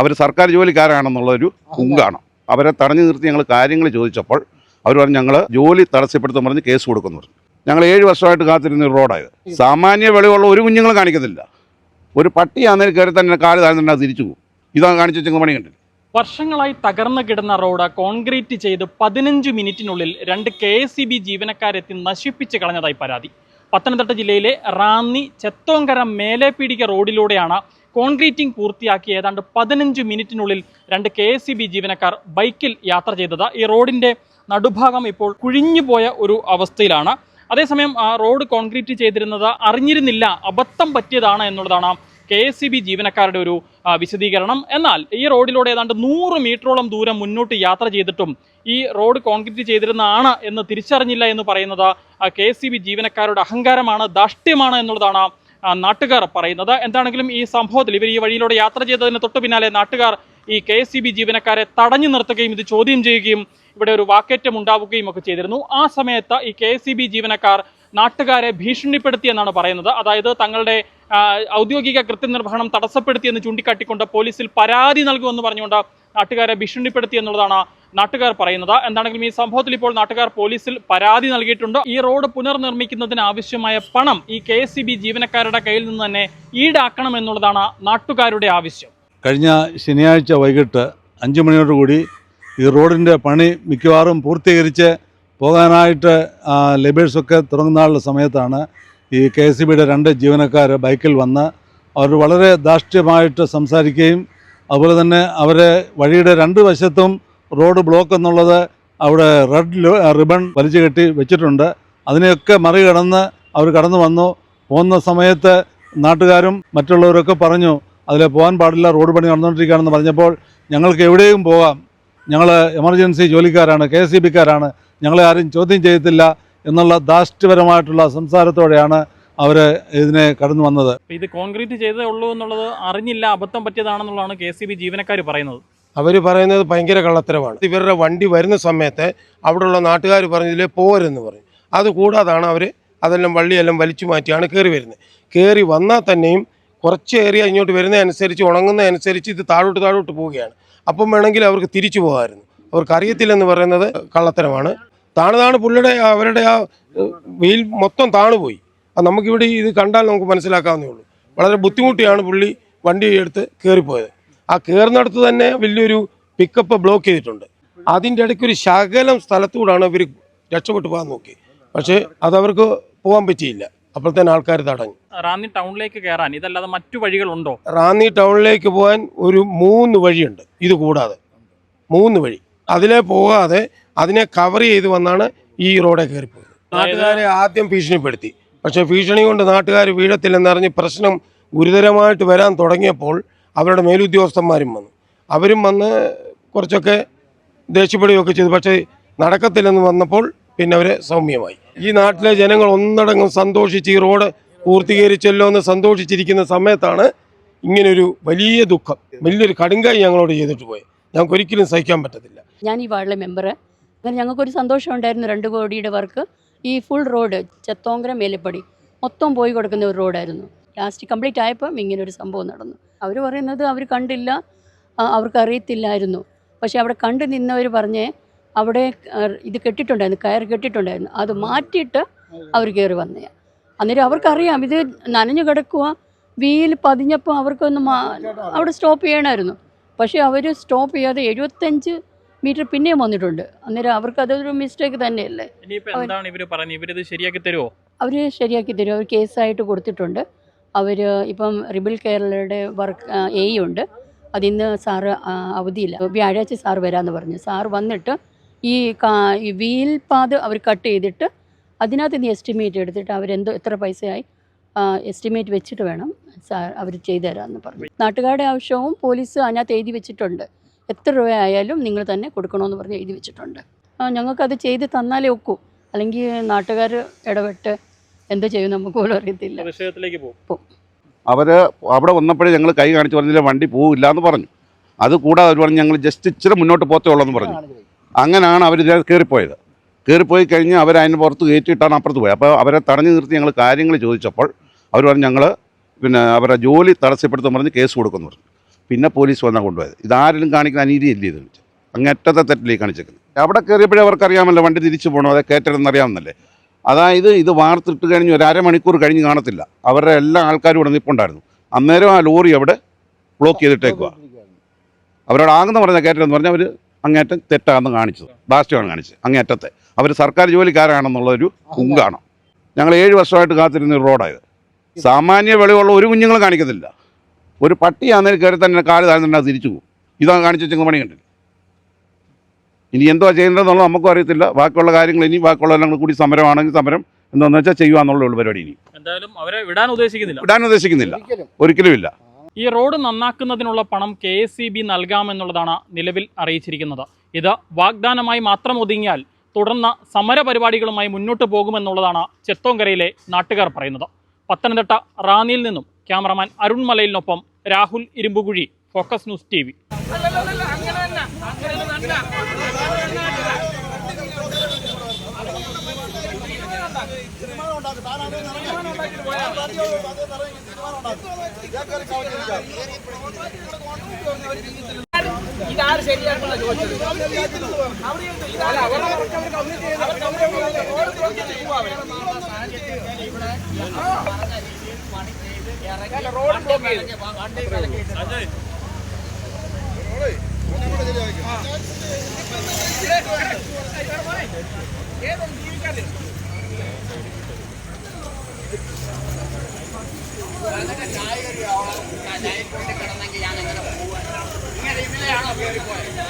അവർ സർക്കാർ ജോലിക്കാരാണെന്നുള്ളൊരു ഉങ്കാണ്. അവരെ തടഞ്ഞു നിർത്തി ഞങ്ങൾ കാര്യങ്ങൾ ചോദിച്ചപ്പോൾ അവർ പറഞ്ഞു ഞങ്ങൾ ജോലി തടസ്സപ്പെടുത്തും പറഞ്ഞ് കേസ് കൊടുക്കുന്നു പറഞ്ഞു. ഞങ്ങൾ 7 വർഷമായിട്ട് കാത്തിരുന്ന ഒരു റോഡായത്. സാമാന്യ വെളിവുള്ള ഒരു കുഞ്ഞുങ്ങളും കാണിക്കുന്നില്ല. ഒരു പട്ടി അന്നേരം കയറി തന്നെ കാല് താഴ്ന്നിട്ട് തിരിച്ചു പോകും. ഇതാണ് കാണിച്ചു വെച്ചെങ്കിൽ പണി കണ്ടില്ല. വർഷങ്ങളായി തകർന്നു കിടന്ന റോഡ് കോൺക്രീറ്റ് ചെയ്ത് 15 മിനിറ്റിനുള്ളിൽ 2 KSEB ജീവനക്കാരെത്തി നശിപ്പിച്ച് കളഞ്ഞതായി പരാതി. പത്തനംതിട്ട ജില്ലയിലെ റാന്നി ചെത്തോങ്കര മേലേപ്പീടിക റോഡിലൂടെയാണ് കോൺക്രീറ്റിംഗ് പൂർത്തിയാക്കി ഏതാണ്ട് 15 മിനിറ്റിനുള്ളിൽ 2 KSEB ജീവനക്കാർ ബൈക്കിൽ യാത്ര ചെയ്തത്. ഈ റോഡിൻ്റെ നടുഭാഗം ഇപ്പോൾ കുഴിഞ്ഞുപോയ ഒരു അവസ്ഥയിലാണ്. അതേസമയം റോഡ് കോൺക്രീറ്റ് ചെയ്തിരുന്നത് അറിഞ്ഞിരുന്നില്ല, അബദ്ധം പറ്റിയതാണ് എന്നുള്ളതാണ് KSEB ജീവനക്കാരുടെ ഒരു വിശദീകരണം. എന്നാൽ ഈ റോഡിലൂടെ ഏതാണ്ട് 100 മീറ്ററോളം ദൂരം മുന്നോട്ട് യാത്ര ചെയ്തിട്ടും ഈ റോഡ് കോൺക്രീറ്റ് ചെയ്തിരുന്നതാണ് എന്ന് തിരിച്ചറിഞ്ഞില്ല എന്ന് പറയുന്നത് KSEB ജീവനക്കാരുടെ അഹങ്കാരമാണ്, ധാർഷ്ട്യമാണ് എന്നുള്ളതാണ് നാട്ടുകാർ പറയുന്നത്. എന്താണെങ്കിലും ഈ സംഭവത്തിൽ ഇവർ ഈ വഴിയിലൂടെ യാത്ര ചെയ്തതിന് തൊട്ടു പിന്നാലെ നാട്ടുകാർ ഈ KSEB ജീവനക്കാരെ തടഞ്ഞു നിർത്തുകയും ഇത് ചോദ്യം ചെയ്യുകയും ഇവിടെ ഒരു വാക്കേറ്റം ഉണ്ടാവുകയും ഒക്കെ ചെയ്തിരുന്നു. ആ സമയത്ത് ഈ KSEB ജീവനക്കാർ നാട്ടുകാരെ ഭീഷണിപ്പെടുത്തിയെന്നാണ് പറയുന്നത്. അതായത് തങ്ങളുടെ ഔദ്യോഗിക കൃത്യനിർവഹണം തടസ്സപ്പെടുത്തിയെന്ന് ചൂണ്ടിക്കാട്ടിക്കൊണ്ട് പോലീസിൽ പരാതി നൽകുമെന്ന് പറഞ്ഞുകൊണ്ട് നാട്ടുകാരെ ഭീഷണിപ്പെടുത്തി എന്നുള്ളതാണ് നാട്ടുകാർ പറയുന്നത്. എന്താണെങ്കിലും ഈ സംഭവത്തിൽ ഇപ്പോൾ നാട്ടുകാർ പോലീസിൽ പരാതി നൽകിയിട്ടുണ്ട്. ഈ റോഡ് പുനർനിർമ്മിക്കുന്നതിന് ആവശ്യമായ പണം ഈ KSEB ജീവനക്കാരുടെ കയ്യിൽ നിന്ന് തന്നെ ഈടാക്കണം എന്നുള്ളതാണ് നാട്ടുകാരുടെ ആവശ്യം. കഴിഞ്ഞ ശനിയാഴ്ച വൈകിട്ട് 5 മണിയോടുകൂടി ഈ റോഡിൻ്റെ പണി മിക്കവാറും പൂർത്തീകരിച്ച് പോകാനായിട്ട് ലേബേഴ്സൊക്കെ തുടങ്ങുന്ന സമയത്താണ് ഈ KSEBയുടെ 2 ജീവനക്കാർ ബൈക്കിൽ വന്ന് അവർ വളരെ ധാർഷ്ട്യമായിട്ട് സംസാരിക്കുകയും അതുപോലെ തന്നെ അവരെ വഴിയുടെ 2 വശത്തും റോഡ് ബ്ലോക്ക് എന്നുള്ളത് അവിടെ റെഡ് റിബൺ വലിച്ചു കെട്ടി വെച്ചിട്ടുണ്ട്. അതിനെയൊക്കെ മറികടന്ന് അവർ കടന്നു വന്നു. പോകുന്ന സമയത്ത് നാട്ടുകാരും മറ്റുള്ളവരൊക്കെ പറഞ്ഞു അതിൽ പോകാൻ പാടില്ല, റോഡ് പണി നടന്നുകൊണ്ടിരിക്കുകയാണെന്ന് പറഞ്ഞപ്പോൾ ഞങ്ങൾക്ക് എവിടെയും പോകാം, ഞങ്ങൾ എമർജൻസി ജോലിക്കാരാണ്, KSEBക്കാരാണ്, ഞങ്ങളെ ആരും ചോദ്യം ചെയ്യത്തില്ല എന്നുള്ള ധാർഷ്ട്യപരമായിട്ടുള്ള സംസാരത്തോടെയാണ് അവർ ഇതിനെ കടന്നു വന്നത്. ഇത് കോൺക്രീറ്റ് ചെയ്തേ ഉള്ളൂ എന്നുള്ളത് അറിഞ്ഞില്ല, അബദ്ധം പറ്റിയതാണെന്നുള്ളതാണ് KSEB ജീവനക്കാർ പറയുന്നത്. അവർ പറയുന്നത് ഭയങ്കര കള്ളത്തരമാണ്. ഇവരുടെ വണ്ടി വരുന്ന സമയത്ത് അവിടെയുള്ള നാട്ടുകാർ പറഞ്ഞതിലേ പോരെന്ന് പറഞ്ഞു. അതുകൂടാതാണ് അവർ അതെല്ലാം വള്ളിയെല്ലാം വലിച്ചു മാറ്റിയാണ് കയറി വരുന്നത്. കയറി വന്നാൽ തന്നെയും കുറച്ച് ഏരിയ ഇങ്ങോട്ട് വരുന്നതനുസരിച്ച് ഉണങ്ങുന്നതനുസരിച്ച് ഇത് താഴോട്ട് പോവുകയാണ്. അപ്പം വേണമെങ്കിൽ അവർക്ക് തിരിച്ചു പോകാമായിരുന്നു. അവർക്കറിയത്തില്ലെന്ന് പറയുന്നത് കള്ളത്തരമാണ്. താണ് പുള്ളിയുടെ അവരുടെ ആ വെയിൽ മൊത്തം താണുപോയി. അത് നമുക്കിവിടെ ഇത് കണ്ടാൽ നമുക്ക് മനസ്സിലാക്കാവുന്നേ ഉള്ളൂ. വളരെ ബുദ്ധിമുട്ടിയാണ് പുള്ളി വണ്ടി എടുത്ത് കയറിപ്പോയത്. ആ കയറുന്നിടത്ത് തന്നെ വലിയൊരു പിക്കപ്പ് ബ്ലോക്ക് ചെയ്തിട്ടുണ്ട്. അതിൻ്റെ ഇടയ്ക്ക് ഒരു ശകലം സ്ഥലത്തൂടാണ് ഇവർ രക്ഷപ്പെട്ടു പോകാൻ നോക്കി. പക്ഷേ അതവർക്ക് പോകാൻ പറ്റിയില്ല. അപ്പോഴത്തേന് ആൾക്കാർ തടഞ്ഞു. റാന്നി ടൗണിലേക്ക് കയറാൻ ഇതല്ലാതെ മറ്റു വഴികളുണ്ടോ? റാന്നി ടൗണിലേക്ക് പോകാൻ ഒരു 3 വഴിയുണ്ട്. ഇത് കൂടാതെ 3 വഴി. അതിലെ പോകാതെ അതിനെ കവർ ചെയ്ത് വന്നാണ് ഈ റോഡെ കയറിപ്പോയത്. നാട്ടുകാരെ ആദ്യം ഭീഷണിപ്പെടുത്തി. പക്ഷേ ഭീഷണി കൊണ്ട് നാട്ടുകാർ വീഴത്തില്ലെന്നറിഞ്ഞ് പ്രശ്നം ഗുരുതരമായിട്ട് വരാൻ തുടങ്ങിയപ്പോൾ അവരുടെ മേലുദ്യോഗസ്ഥന്മാരും വന്നു. അവരും വന്ന് കുറച്ചൊക്കെ ദേഷ്യപ്പെടുകയൊക്കെ ചെയ്തു. പക്ഷേ നടക്കത്തില്ലെന്ന് വന്നപ്പോൾ പിന്നെ അവരെ സൗമ്യമായി. ഈ നാട്ടിലെ ജനങ്ങൾ ഒന്നടങ്കം സന്തോഷിച്ച് ഈ റോഡ് പൂർത്തീകരിച്ചല്ലോ എന്ന് സന്തോഷിച്ചിരിക്കുന്ന സമയത്താണ് ഇങ്ങനൊരു വലിയ ദുഃഖം, വലിയൊരു കടുങ്കായി ഞങ്ങളോട് ചെയ്തിട്ട് പോയി. ഞങ്ങൾക്ക് ഒരിക്കലും സഹിക്കാൻ പറ്റത്തില്ല. ഞാൻ ഈ വാർഡിലെ മെമ്പർ. അങ്ങനെ ഞങ്ങൾക്കൊരു സന്തോഷം ഉണ്ടായിരുന്നു. 2 കോടിയുടെ വർക്ക് ഈ ഫുൾ റോഡ് ചെത്തോങ്കര മേലെപ്പടി മൊത്തം പോയി കൊടുക്കുന്ന ഒരു റോഡായിരുന്നു. ലാസ്റ്റ് കംപ്ലീറ്റ് ആയപ്പം ഇങ്ങനൊരു സംഭവം നടന്നു. അവർ പറയുന്നത് അവർ കണ്ടില്ല, അവർക്ക് അറിയത്തില്ലായിരുന്നു. പക്ഷേ അവിടെ കണ്ടു നിന്നവർ പറഞ്ഞേ അവിടെ ഇത് കെട്ടിട്ടുണ്ടായിരുന്നു, കയർ കെട്ടിട്ടുണ്ടായിരുന്നു. അത് മാറ്റിയിട്ട് അവർ കയറി വന്നേ. അന്നേരം അവർക്കറിയാം ഇത് നനഞ്ഞു കിടക്കുക. വീൽ പതിഞ്ഞപ്പോൾ അവർക്കൊന്ന് അവിടെ സ്റ്റോപ്പ് ചെയ്യണമായിരുന്നു. പക്ഷേ അവർ സ്റ്റോപ്പ് ചെയ്യാതെ 75 മീറ്റർ പിന്നെയും വന്നിട്ടുണ്ട്. അന്നേരം അവർക്ക് അതൊരു മിസ്റ്റേക്ക് തന്നെയല്ലേ. അവർ ശരിയാക്കി തരും. അവർ കേസായിട്ട് കൊടുത്തിട്ടുണ്ട്. അവർ ഇപ്പം റിബിൾ കേരളയുടെ വർക്ക് ഉണ്ട്. അതിന്ന് സാറ് അവധിയില്ല, വ്യാഴാഴ്ച സാറ് വരാമെന്ന് പറഞ്ഞു. സാറ് വന്നിട്ട് ഈ വീൽ പാത് അവർ കട്ട് ചെയ്തിട്ട് അതിനകത്ത് നിന്ന് എസ്റ്റിമേറ്റ് എടുത്തിട്ട് എത്ര പൈസയായി എസ്റ്റിമേറ്റ് വെച്ചിട്ട് വേണം സാർ അവർ ചെയ്തു തരാമെന്ന് പറഞ്ഞു. നാട്ടുകാരുടെ ആവശ്യവും പോലീസ് അതിനകത്ത് എഴുതി വെച്ചിട്ടുണ്ട്. എത്ര രൂപയായാലും നിങ്ങൾ തന്നെ കൊടുക്കണമെന്ന് പറഞ്ഞ് എഴുതി വെച്ചിട്ടുണ്ട്. ഞങ്ങൾക്കത് ചെയ്ത് തന്നാലേ ഒക്കൂ, അല്ലെങ്കിൽ നാട്ടുകാർ ഇടപെട്ട് എന്ത് ചെയ്യും നമുക്ക് പോലും അറിയത്തില്ല. വിഷയത്തിലേക്ക് പോകും. അവർ അവിടെ വന്നപ്പോഴേ ഞങ്ങൾ കൈ കാണിച്ച് പറഞ്ഞില്ല വണ്ടി പോവില്ല എന്ന് പറഞ്ഞു. അതുകൂടാതെ അവർ പറഞ്ഞു ഞങ്ങൾ ജസ്റ്റ് ഇച്ചിരി മുന്നോട്ട് പോത്തേ ഉള്ളൂ പറഞ്ഞു. അങ്ങനെയാണ് അവർ കയറിപ്പോയത്. കയറിപ്പോയി കഴിഞ്ഞ് അവർ അതിന് പുറത്ത് കയറ്റിയിട്ടാണ് അപ്പുറത്ത് പോയത്. അപ്പോൾ അവരെ തടഞ്ഞു നിർത്തി ഞങ്ങൾ കാര്യങ്ങൾ ചോദിച്ചപ്പോൾ അവർ പറഞ്ഞു ഞങ്ങൾ അവരുടെ ജോലി തടസ്സപ്പെടുത്തും പറഞ്ഞ് കേസ് കൊടുക്കുന്നു പറഞ്ഞു. പിന്നെ പോലീസ് വന്നാൽ കൊണ്ടുപോയത്. ഇതാരെങ്കിലും കാണിക്കുന്ന അനീതിയല്ലേ ഇത്? അങ്ങേറ്റത്തെ തെറ്റിലേക്ക് കാണിച്ചേക്കുന്നത്. അവിടെ കയറിയപ്പോഴേ അവർക്കറിയാമല്ലോ വണ്ടി തിരിച്ചു പോകണോ അതെ കയറ്റരുതെന്ന് അറിയാമെന്നല്ലേ. അതായത് ഇത് വാർത്തിട്ട് കഴിഞ്ഞ് ഒരു അരമണിക്കൂർ കഴിഞ്ഞ് കാണത്തില്ല. അവരുടെ എല്ലാ ആൾക്കാരും ഇവിടെ നിൽപ്പുണ്ടായിരുന്നു. അന്നേരം ആ ലോറി അവിടെ ബ്ലോക്ക് ചെയ്തിട്ടേക്കുക. അവരോട് ആകുന്ന പറഞ്ഞ കയറ്റരെന്ന് പറഞ്ഞാൽ അവർ അങ്ങേറ്റം തെറ്റാണെന്ന് കാണിച്ചത്, ധാർഷ്ട്യമാണ് കാണിച്ചത്. അങ്ങേറ്റത്തെ അവർ സർക്കാർ ജോലിക്കാരാണെന്നുള്ളൊരു കുങ്കാണ്. ഞങ്ങൾ 7 വർഷമായിട്ട് കാത്തിരുന്ന ഒരു റോഡായത്. സാമാന്യ വെളിവുള്ള ഒരു കുഞ്ഞുങ്ങളും കാണിക്കത്തില്ല. ഒരു പട്ടിയാന്നേൽ കയറി തന്നെ കാല് താഴ്ന്നിട്ട് തിരിച്ചു പോകും. ഇതാ കാണിച്ചു വെച്ചെങ്കിൽ പണി കണ്ടില്ല. ഇനി എന്തോ ചെയ്യേണ്ടതെന്നുള്ളത് നമുക്കും അറിയത്തില്ല. ബാക്കിയുള്ള കാര്യങ്ങൾ ഇനി ബാക്കിയുള്ളതെല്ലാം കൂടി സമരമാണെങ്കിൽ സമരം എന്താണെന്ന് വെച്ചാൽ ചെയ്യുക പരിപാടി. ഇനി എന്തായാലും അവരെ വിടാൻ ഉദ്ദേശിക്കുന്നില്ല, ഒരിക്കലും ഇല്ല. ഈ റോഡ് നന്നാക്കുന്നതിനുള്ള പണം KSEB നൽകാമെന്നുള്ളതാണ് നിലവിൽ അറിയിച്ചിരിക്കുന്നത്. ഇത് വാഗ്ദാനമായി മാത്രം ഒതുങ്ങിയാൽ തുടർന്ന് സമരപരിപാടികളുമായി മുന്നോട്ട് പോകുമെന്നുള്ളതാണ് ചെത്തോങ്കരയിലെ നാട്ടുകാർ പറയുന്നത്. പത്തനംതിട്ട റാന്നിയിൽ നിന്നും ക്യാമറമാൻ അരുൺ മലയിലിനൊപ്പം Rahul Irumbukuzhi, focus news TV. ഇതാര് ശരിയാക്കുള്ള ചോദിച്ചത് കിടന്നെങ്കിൽ ഞാൻ എങ്ങനെ പോവാ? ഇങ്ങനെ ഇതിലെയാണോ കയറി പോയത്?